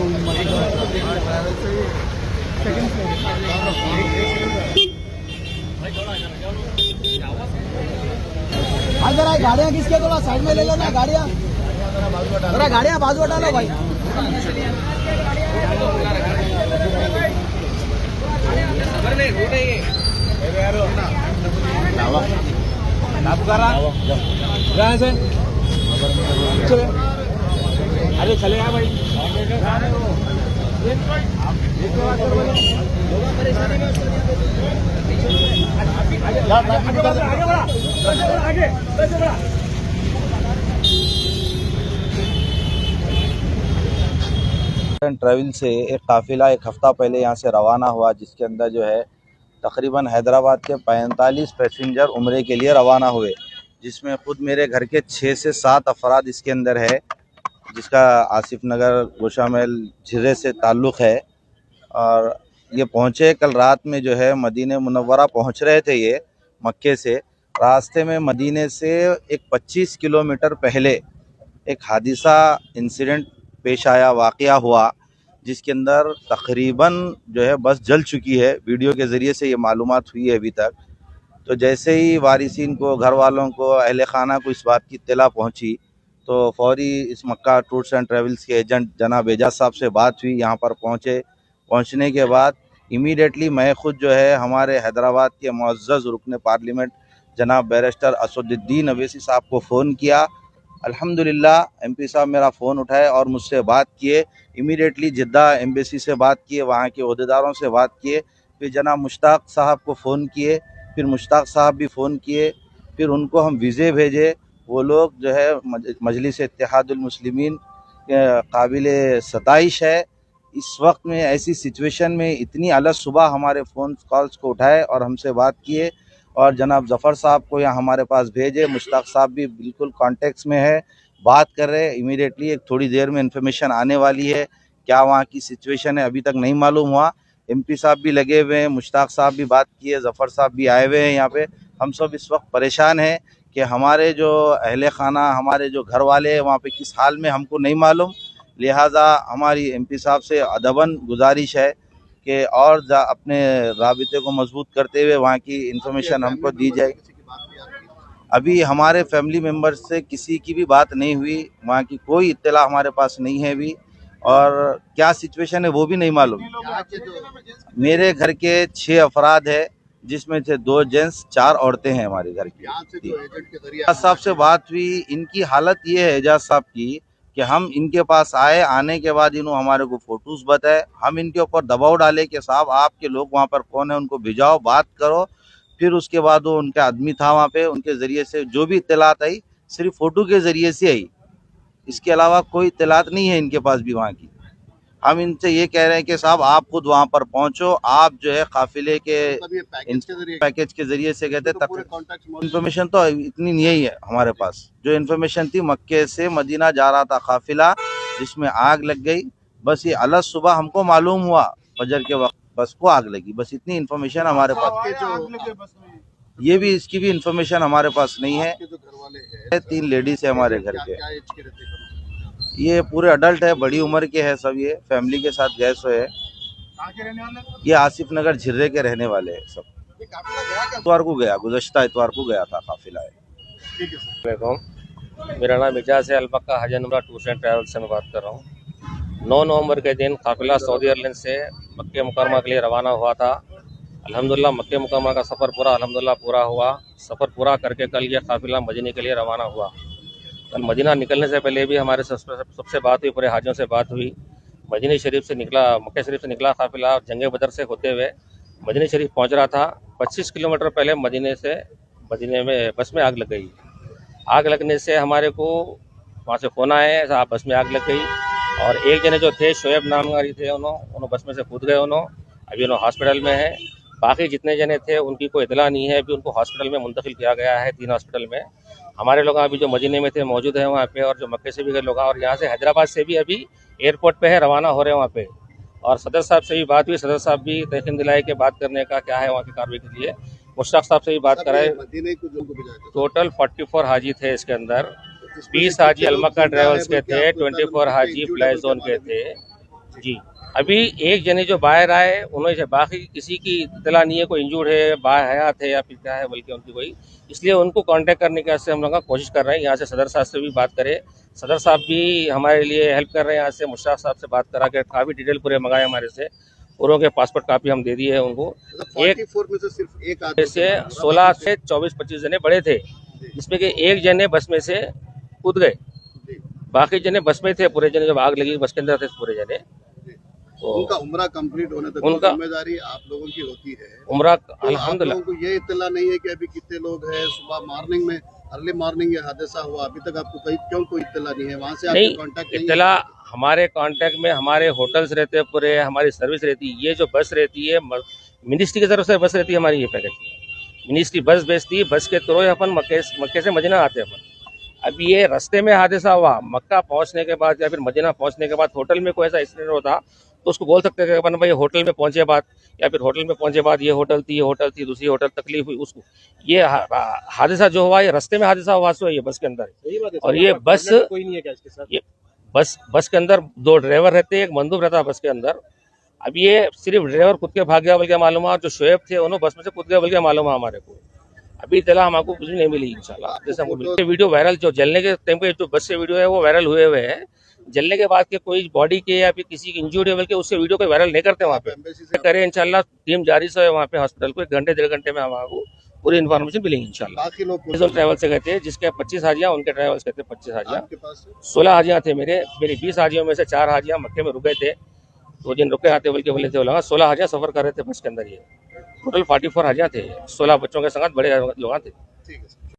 हाँ जरा गाड़ियाँ किसके थोड़ा साइड में ले लो ना, गाड़ियाँ जरा गाड़ियाँ बाजू हटा लो भाई। अरे चले यार भाई, ट्रैवल से एक काफ़िला एक हफ़्ता पहले यहाँ से रवाना हुआ, जिसके अंदर जो है तकरीबन हैदराबाद के 45 पैसेंजर उम्रे के लिए रवाना हुए, जिसमें ख़ुद मेरे घर के 6 से 7 अफराद इसके अंदर है, जिसका आसिफ नगर गोशामहल झिर्रे से ताल्लुक़ है। और ये पहुँचे कल रात में जो है मदीने मुनव्वरा पहुँच रहे थे ये मक्के से। रास्ते में मदीने से एक 25 किलोमीटर पहले एक हादिसा इंसिडेंट पेश आया, वाक़या हुआ, जिसके अंदर तकरीबन जो है बस जल चुकी है। वीडियो के ज़रिए से ये मालूमात हुई है अभी तक। तो जैसे ही वारिसीन को, घर वालों को, अहले खाना को इस बात की इत्तला पहुंची, तो फौरी इस मक्का टूर्स एंड ट्रैवल्स के एजेंट जनाब एजाज साहब से बात हुई। यहाँ पर पहुँचने के बाद इमीडिएटली मैं ख़ुद जो है हमारे हैदराबाद के मुअज़्ज़ज़ रुकन पार्लियामेंट जनाब बैरिस्टर असदुद्दीन अवैसी साहब को फ़ोन किया। अल्हम्दुलिल्लाह एमपी साहब मेरा फ़ोन उठाए और मुझसे बात किए। इमीडिएटली जिद्दा एम्बेसी से बात किए, वहाँ के ओहदेदारों से बात किए, फिर जनाब मुश्ताक साहब को फ़ोन किए, फिर मुश्ताक साहब भी फ़ोन किए, फिर उनको हम वीज़े भेजे। वो लोग जो है मजलिस इत्तेहादुल मुस्लिमीन काबिल सताइश है। इस वक्त में ऐसी सिचुएशन में इतनी अलग सुबह हमारे फ़ोन कॉल्स को उठाए और हमसे बात किए, और जनाब ज़फ़र साहब को यहाँ हमारे पास भेजे। मुश्ताक साहब भी बिल्कुल कॉन्टेक्ट्स में है, बात कर रहे हैं। इमीडिएटली एक थोड़ी देर में इन्फॉर्मेशन आने वाली है। क्या वहाँ की सिचुएशन है अभी तक नहीं मालूम हुआ। एमपी साहब भी लगे हुए हैं, मुश्ताक साहब भी बात किए, ज़फ़र साहब भी आए हुए हैं यहाँ पे। हम सब इस वक्त परेशान हैं कि हमारे जो अहले खाना, हमारे जो घर वाले हैं वहाँ पे किस हाल में हमको नहीं मालूम। लिहाजा हमारी एमपी साहब से अदबन गुजारिश है कि और अपने राबिते को मजबूत करते हुए वहाँ की इन्फॉर्मेशन हमको दी जाए। अभी हमारे फैमिली मेम्बर से किसी की भी बात नहीं हुई, वहाँ की कोई इत्तला हमारे पास नहीं है अभी, और क्या सिचुएशन है वो भी नहीं मालूम। मेरे घर के 6 अफराद है, जिसमें से 2 जेंट्स 4 औरतें हैं हमारे घर की। एजाज साहब से बात हुई, इनकी हालत ये है एजाज साहब की कि हम इनके पास आए, आने के बाद इन्होंने हमारे को फ़ोटोज़ बताए। हम इनके ऊपर दबाव डाले कि साहब आपके लोग वहाँ पर कौन है, उनको भिजाओ, बात करो। फिर उसके बाद वो उनका आदमी था वहाँ पे, उनके ज़रिए से जो भी इत्तलात आई सिर्फ फ़ोटो के ज़रिए से आई, इसके अलावा कोई इत्तलात नहीं है इनके पास भी वहाँ की। हम इनसे ये कह रहे हैं कि साहब आप खुद वहाँ पर पहुँचो, आप जो है काफिले के पैकेज के ज़रिए से कहते तक इन्फॉर्मेशन तो इतनी नहीं है हमारे पास। जो इन्फॉर्मेशन थी मक्के से मदीना जा रहा था काफिला, जिसमें आग लग गई। बस ये अलग सुबह हमको मालूम हुआ, फजर के वक्त बस को आग लगी, बस इतनी इन्फॉर्मेशन हमारे पास। ये भी इसकी भी इन्फॉर्मेशन हमारे पास नहीं है। 3 लेडीज है हमारे घर के, ये पूरे अडल्ट है, बड़ी उम्र के हैं सब, ये फैमिली के साथ गए सो है। ये आसिफ नगर झिर्रे के रहने वाले हैं सब। इतवार को गया, गुज़श्ता इतवार को गया था काफिला है। मेरा नाम एजाज है, अलमक्का हज एंड उम्रा टूर्स एंड ट्रैवल से मैं बात कर रहा हूँ। 9 नवंबर के दिन काफिला सऊदी एयरलाइन से मक्के मुकरमा के लिए रवाना हुआ था। अल्हम्दुलिल्लाह मक्के मुकरमा का सफ़र पूरा अल्हम्दुलिल्लाह पूरा हुआ। सफ़र पूरा करके कल ये काफिला मदीने के लिए रवाना हुआ। कल मदीना निकलने से पहले भी हमारे सबसे बात हुई, पूरे हाजियों से बात हुई। मदीना शरीफ से निकला, मक्के शरीफ से निकला काफिला, जंगे बदर से होते हुए मदीना शरीफ पहुंच रहा था। 25 किलोमीटर पहले मदीने में बस में आग लग गई। आग लगने से हमारे को वहाँ से फ़ोन आए, साहब बस में आग लग गई। और एक जने जो थे शोएब नाम थे, उन्होंने बस में से कूद गए। अभी उन्होंने हॉस्पिटल में है। बाकी जितने जने थे उनकी कोई इतला नहीं है। अभी उनको हॉस्पिटल में मुंतकिल किया गया है, 3 हॉस्पिटल में। हमारे लोग अभी जो मदीने में थे मौजूद हैं वहाँ पे, और जो मक्के से भी गए लोग, और यहाँ से हैदराबाद से भी अभी एयरपोर्ट पे है, रवाना हो रहे हैं वहाँ पे। और सदर साहब से भी बात हुई, सदर साहब भी तयकीन दिलाए कि बात करने का क्या है वहाँ की कार्रवाई के लिए। मुश्ताक साहब से भी बात कराए। टोटल 44 हाजी थे इसके अंदर। 20 हाजी अलमक्का ट्रेवल्स के थे, 24 हाजी फ्लाई जोन के थे, जी। अभी एक जने जो बाहर आए उन्होंने से बाकी किसी की इतला नहीं है, कोई इंजूर्ड है, बाहर हयात है या फिर क्या है बल्कि उनकी कोई, इसलिए उनको कांटेक्ट करने के वास्ते हम लोग कोशिश कर रहे हैं। यहाँ से सदर साहब से भी बात करें, सदर साहब भी हमारे लिए हेल्प कर रहे हैं। यहाँ से मुश्ताक साहब से बात करा के काफ़ी डिटेल पूरे मंगाए हमारे से, पूरों के पासपोर्ट कापी हम दे दिए है उनको। एक 44 में से सिर्फ एक आदमी से 16 से 24-25 जने बड़े थे, जिसमें कि एक जने बस में से कूद गए, बाकी जने बस में थे। पूरे जने जब आग लगी बस के अंदर थे पूरे जने। तो उनका उम्रा कंप्लीट होने तक उनका- जिम्मेदारी आप लोगों की होती है। उम्रा तो आप अल्हम्दुलिल्लाह लोगों को ये इत्तला नहीं है कि अभी कितने लोग हैं, सुबह मॉर्निंग में अर्ली मॉर्निंग ये हादसा हुआ, अभी तक आपको कहीं क्यों कोई इत्तला नहीं है? वहाँ से आपके नहीं, कांटेक्ट नहीं इत्तला हमारे कांटेक्ट में हमारे होटल्स रहते हैं पूरे, हमारी सर्विस रहती है। ये जो बस रहती है मिनिस्ट्री की तरफ से बस रहती है हमारी, ये पैकेज की मिनिस्ट्री बस भेजती है। बस के थ्रू अपन मक्के से मदीना आते हैं अपन। अब ये रास्ते में हादसा हुआ, मक्का पहुंचने के बाद या फिर मदीना पहुंचने के बाद होटल में कोई ऐसा एक्सीडेंट होता तो उसको बोल सकते थे अपन भाई होटल में पहुंचे बाद, या फिर होटल में पहुंचे बाद ये होटल थी दूसरी होटल तकलीफ हुई उसको। ये हादसा जो हुआ ये रास्ते में हादसा हुआ है, ये बस के अंदर। और ये बस कोई नहीं है क्या इसके साथ? ये बस के अंदर 2 ड्राइवर रहते हैं, एक बंदूक रहता है बस के अंदर। अब ये सिर्फ ड्राइवर कूद के भाग गया बल्कि मालूम है, जो शोएब थे उन्होंने बस में से कूद गया बल्कि मालूम है हमारे को। अभी इत्तला हमको कुछ भी नहीं मिली इंशाल्लाह। जैसे हमको मिली वीडियो वायरल, जो जलने के टाइम पे जो बस से वीडियो है वो वायरल हुए हैं। जलने के बाद के कोई बॉडी के या फिर किसी की इंजर्ड है बल्कि उससे वीडियो को वायरल नहीं करते वहाँ पे। एम्बेसी से करें इंशाल्लाह, टीम जारी से वहाँ पे हॉस्पिटल को 1 घंटे 1.5 घंटे में हमारे पूरी इन्फॉर्मेशन मिलेगी इंशाल्लाह। बाकी लोग ट्रैवल से गए थे, जिसके 25 हाजियाँ, उनके ट्रैवल्स कहते 25 हाजियाँ। आपके पास 16 हाजियाँ थे मेरी 20 हाजियों में से 4 हाजियाँ मक्के में रुके थे। 2 दिन रुके आते बल्कि बोले थे 16 हाजियाँ सफर कर रहे थे बस के अंदर। ये टोटल 44 हाजियाँ थे, 16 बच्चों के साथ बड़े लोग थे। ठीक है।